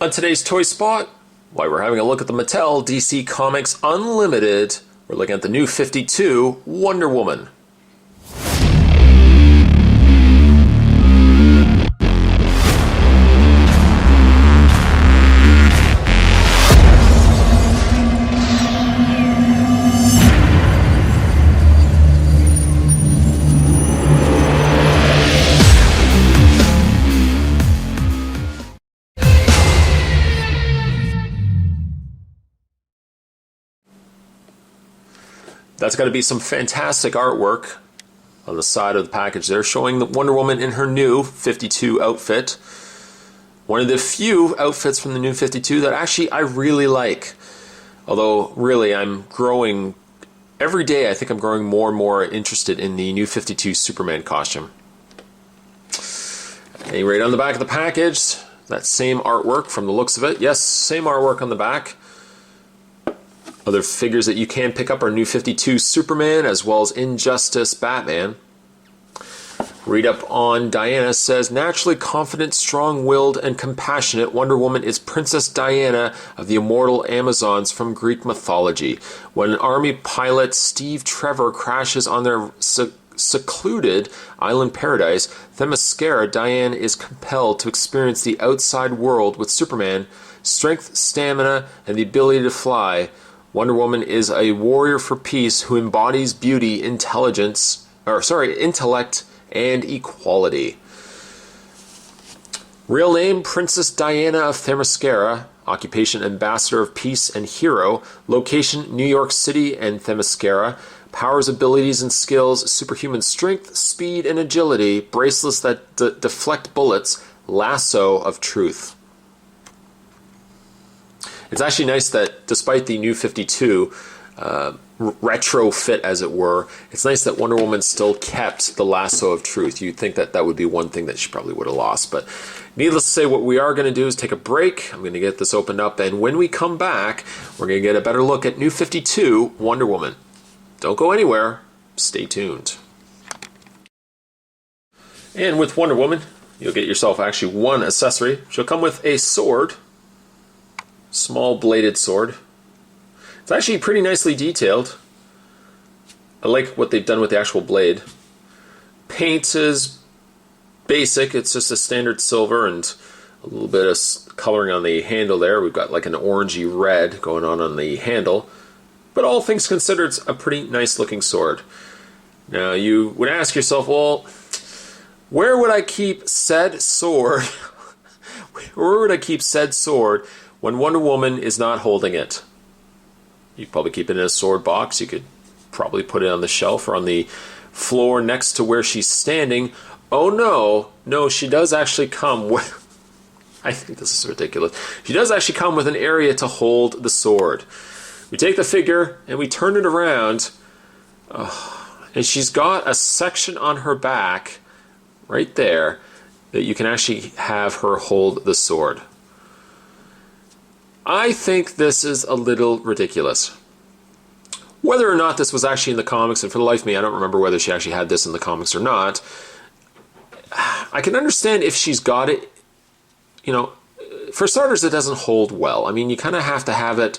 On today's Toy Spot, why we're having a look at the Mattel DC Comics Unlimited. We're looking at the new 52 Wonder Woman. That's got to be some fantastic artwork on the side of the package there, showing the Wonder Woman in her new 52 outfit. One of the few outfits from the new 52 that actually I really like. Although, really, I'm growing, every day I think I'm growing more and more interested in the new 52 Superman costume. And right on the back of the package, that same artwork from the looks of it. Yes, same artwork on the back. Other figures that you can pick up are New 52 Superman as well as Injustice Batman. Read up on Diana says, naturally confident, strong-willed, and compassionate, Wonder Woman is Princess Diana of the immortal Amazons from Greek mythology. When Army pilot Steve Trevor crashes on their secluded island paradise, Themyscira, Diane is compelled to experience the outside world with Superman, strength, stamina, and the ability to fly. Wonder Woman is a warrior for peace who embodies beauty, intellect, and equality. Real name, Princess Diana of Themyscira. Occupation, Ambassador of Peace and Hero. Location, New York City and Themyscira. Powers, abilities, and skills, superhuman strength, speed, and agility. Bracelets that deflect bullets. Lasso of truth. It's actually nice that despite the new 52 retrofit, as it were, it's nice that Wonder Woman still kept the lasso of truth. You'd think that that would be one thing that she probably would have lost. But needless to say, what we are going to do is take a break. I'm going to get this opened up. And when we come back, we're going to get a better look at new 52 Wonder Woman. Don't go anywhere. Stay tuned. And with Wonder Woman, you'll get yourself actually one accessory. She'll come with a sword. Small bladed sword. It's actually pretty nicely detailed. I like what they've done with the actual blade. Paint is basic. It's just a standard silver and a little bit of coloring on the handle there. We've got like an orangey red going on the handle. But all things considered, it's a pretty nice looking sword. Now you would ask yourself, well, where would I keep said sword? Where would I keep said sword when Wonder Woman is not holding it? You probably keep it in a sword box. You could probably put it on the shelf or on the floor next to where she's standing. Oh no, she does actually come with, I think this is ridiculous. She does actually come with an area to hold the sword. We take the figure and we turn it around, and she's got a section on her back right there that you can actually have her hold the sword. I think this is a little ridiculous. Whether or not this was actually in the comics, and for the life of me, I don't remember whether she actually had this in the comics or not. I can understand if she's got it. You know, for starters, it doesn't hold well. I mean, you kind of have to have it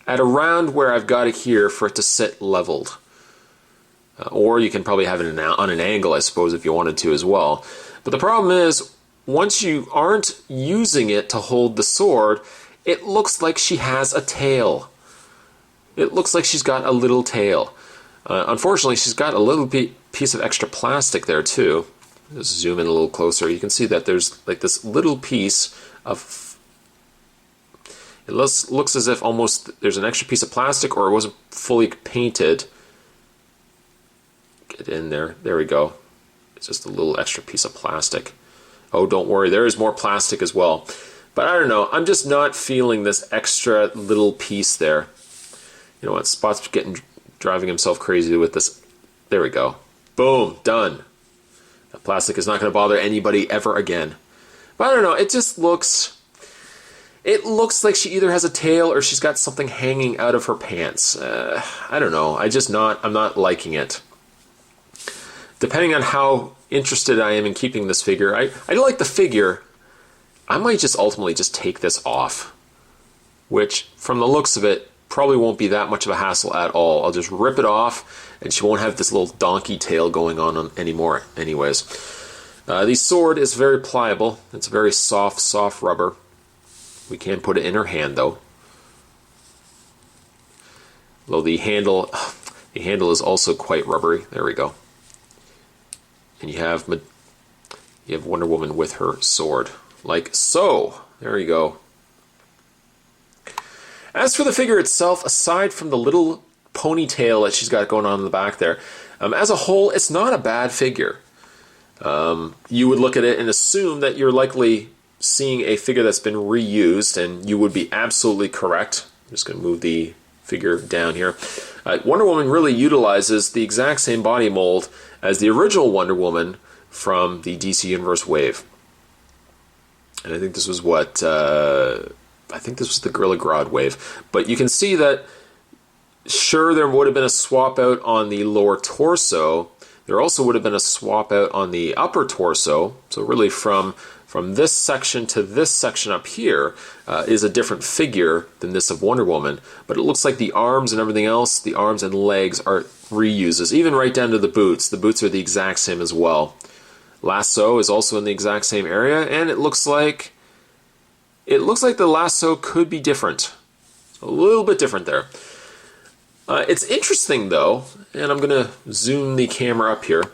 at around where I've got it here for it to sit leveled. Or you can probably have it on an angle, I suppose, if you wanted to as well. But the problem is, once you aren't using it to hold the sword, it looks like she has a tail. It looks like she's got a little tail. Unfortunately, she's got a little piece of extra plastic there too. Just zoom in a little closer. You can see that there's like this little piece of... It looks as if almost there's an extra piece of plastic, or it wasn't fully painted. Get in there. There we go. It's just a little extra piece of plastic. Oh, don't worry. There is more plastic as well. But I don't know, I'm just not feeling this extra little piece there. You know what, Spot's driving himself crazy with this. There we go. Boom, done. That plastic is not going to bother anybody ever again. But I don't know, it just looks... It looks like she either has a tail or she's got something hanging out of her pants. I don't know, I'm not liking it. Depending on how interested I am in keeping this figure, I like the figure. I might just ultimately just take this off, which from the looks of it probably won't be that much of a hassle at all. I'll just rip it off and she won't have this little donkey tail going on anymore anyways. The sword is very pliable. It's very soft rubber. We can put it in her hand though. Though the handle is also quite rubbery. There we go. And you have Wonder Woman with her sword, like so. There you go. As for the figure itself, aside from the little ponytail that she's got going on in the back there, as a whole, it's not a bad figure. You would look at it and assume that you're likely seeing a figure that's been reused, and you would be absolutely correct. I'm just going to move the figure down here. Wonder Woman really utilizes the exact same body mold as the original Wonder Woman from the DC Universe wave. And I think this was what... I think this was the Gorilla Grodd wave. But you can see that, sure, there would have been a swap out on the lower torso. There also would have been a swap out on the upper torso. So really from this section to this section up here is a different figure than this of Wonder Woman. But it looks like the arms and everything else, the arms and legs are reuses, even right down to the boots. The boots are the exact same as well. Lasso is also in the exact same area, and it looks like the lasso could be different. A little bit different there. It's interesting though, and I'm going to zoom the camera up here.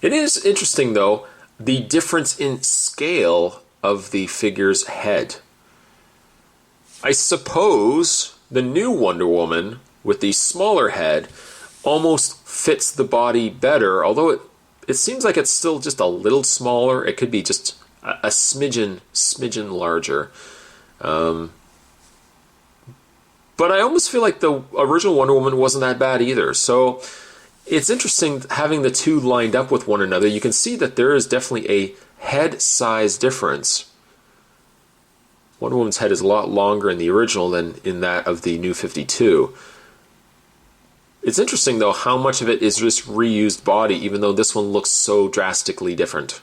It is interesting though, the difference in scale of the figure's head. I suppose the new Wonder Woman with the smaller head almost fits the body better, although it seems like it's still just a little smaller. It could be just a smidgen larger. But I almost feel like the original Wonder Woman wasn't that bad either. So it's interesting having the two lined up with one another. You can see that there is definitely a head size difference. Wonder Woman's head is a lot longer in the original than in that of the New 52. It's interesting though how much of it is just reused body, even though this one looks so drastically different.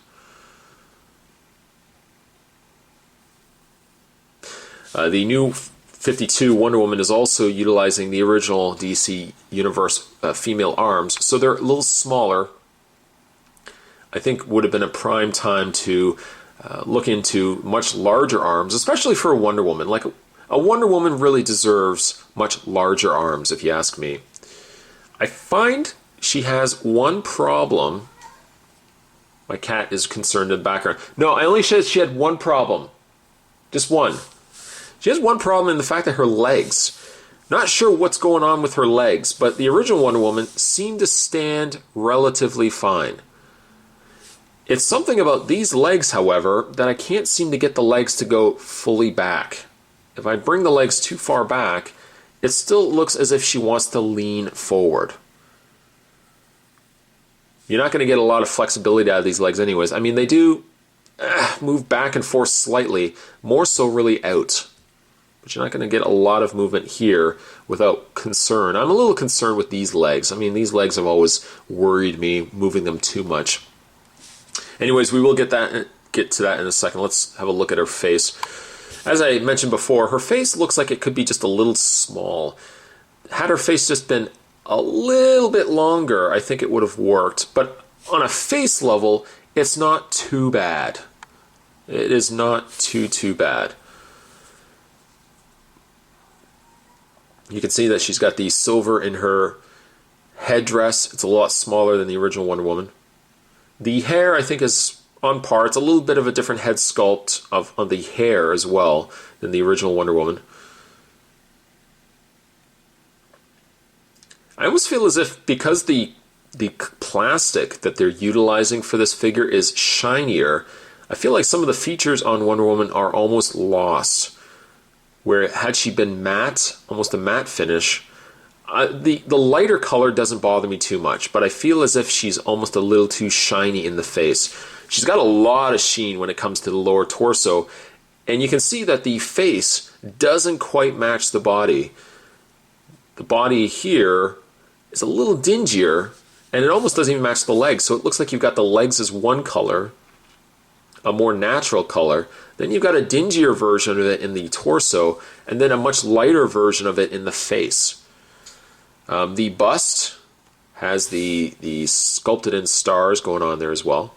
The new 52 Wonder Woman is also utilizing the original DC Universe female arms, so they're a little smaller. I think would have been a prime time to look into much larger arms, especially for a Wonder Woman. Like a Wonder Woman really deserves much larger arms, if you ask me. I find she has one problem. My cat is concerned in the background. No, I only said she had one problem. Just one. She has one problem in the fact that her legs, not sure what's going on with her legs, but the original Wonder Woman seemed to stand relatively fine. It's something about these legs, however, that I can't seem to get the legs to go fully back. If I bring the legs too far back, it still looks as if she wants to lean forward. You're not going to get a lot of flexibility out of these legs anyways. I mean, they do move back and forth slightly, more so really out. But you're not going to get a lot of movement here without concern. I'm a little concerned with these legs. I mean, these legs have always worried me, moving them too much. Anyways, we will get to that in a second. Let's have a look at her face. As I mentioned before, her face looks like it could be just a little small. Had her face just been a little bit longer, I think it would have worked. But on a face level, it's not too bad. It is not too bad. You can see that she's got the silver in her headdress. It's a lot smaller than the original Wonder Woman. The hair, I think, is on par. It's a little bit of a different head sculpt on the hair as well than the original Wonder Woman. I almost feel as if because the plastic that they're utilizing for this figure is shinier, I feel like some of the features on Wonder Woman are almost lost. Where had she been matte, almost a matte finish, the lighter color doesn't bother me too much, but I feel as if she's almost a little too shiny in the face. She's got a lot of sheen when it comes to the lower torso, and you can see that the face doesn't quite match the body. The body here is a little dingier, and it almost doesn't even match the legs, so it looks like you've got the legs as one color, a more natural color. Then you've got a dingier version of it in the torso, and then a much lighter version of it in the face. The bust has the sculpted in stars going on there as well.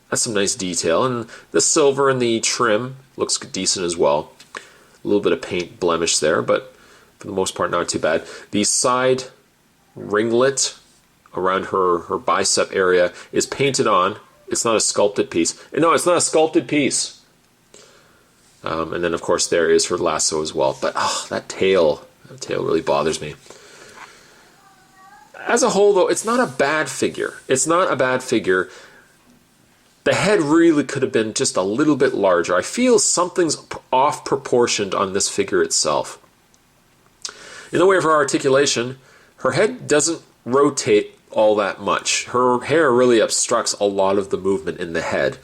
That's some nice detail, and the silver in the trim looks decent as well. A little bit of paint blemish there, but for the most part not too bad. The side ringlet around her bicep area is painted on. It's not a sculpted piece. No, it's not a sculpted piece. And then of course there is her lasso as well. But that tail really bothers me. As a whole though, it's not a bad figure. It's not a bad figure. The head really could have been just a little bit larger. I feel something's off proportioned on this figure itself. In the way of her articulation, her head doesn't rotate all that much. Her hair really obstructs a lot of the movement in the head.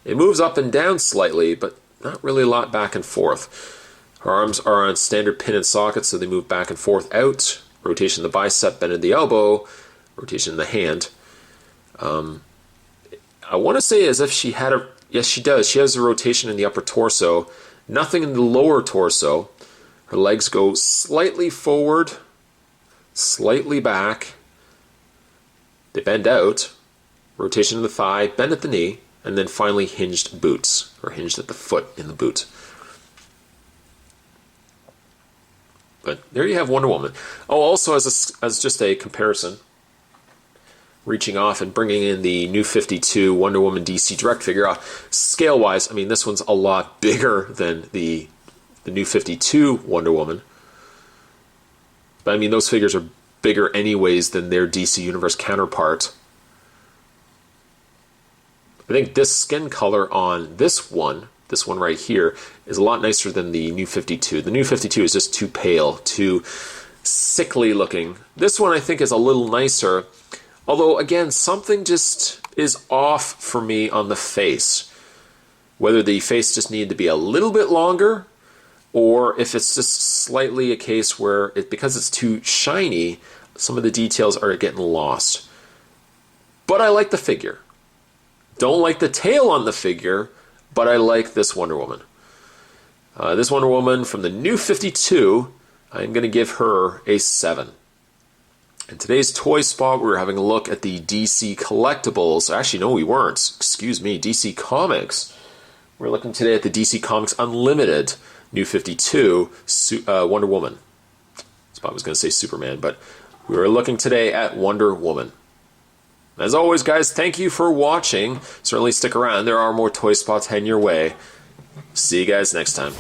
It moves up and down slightly, but not really a lot back and forth. Her arms are on standard pin and socket, so they move back and forth out. Rotation of the bicep, bend of the elbow, rotation of the hand. I want to say as if she had a... Yes, she does. She has a rotation in the upper torso. Nothing in the lower torso. Her legs go slightly forward, slightly back. They bend out. Rotation of the thigh, bend at the knee, and then finally hinged boots, or hinged at the foot in the boot. But there you have Wonder Woman. Oh, also as just a comparison, reaching off and bringing in the new 52 Wonder Woman DC Direct figure. Scale-wise, I mean, this one's a lot bigger than the new 52 Wonder Woman. But I mean, those figures are bigger anyways than their DC Universe counterpart. I think this skin color on this one right here, is a lot nicer than the new 52. The new 52 is just too pale, too sickly looking. This one I think is a little nicer. Although, again, something just is off for me on the face. Whether the face just needed to be a little bit longer, or if it's just slightly a case where, because it's too shiny, some of the details are getting lost. But I like the figure. Don't like the tail on the figure, but I like this Wonder Woman. This Wonder Woman from the new 52, I'm going to give her a 7. In today's Toy Spot, we were having a look at the DC Collectibles. Actually, no, we weren't. Excuse me, DC Comics. We're looking today at the DC Comics Unlimited New 52 Wonder Woman. I was going to say Superman, but we were looking today at Wonder Woman. As always, guys, thank you for watching. Certainly stick around. There are more Toy Spots heading your way. See you guys next time.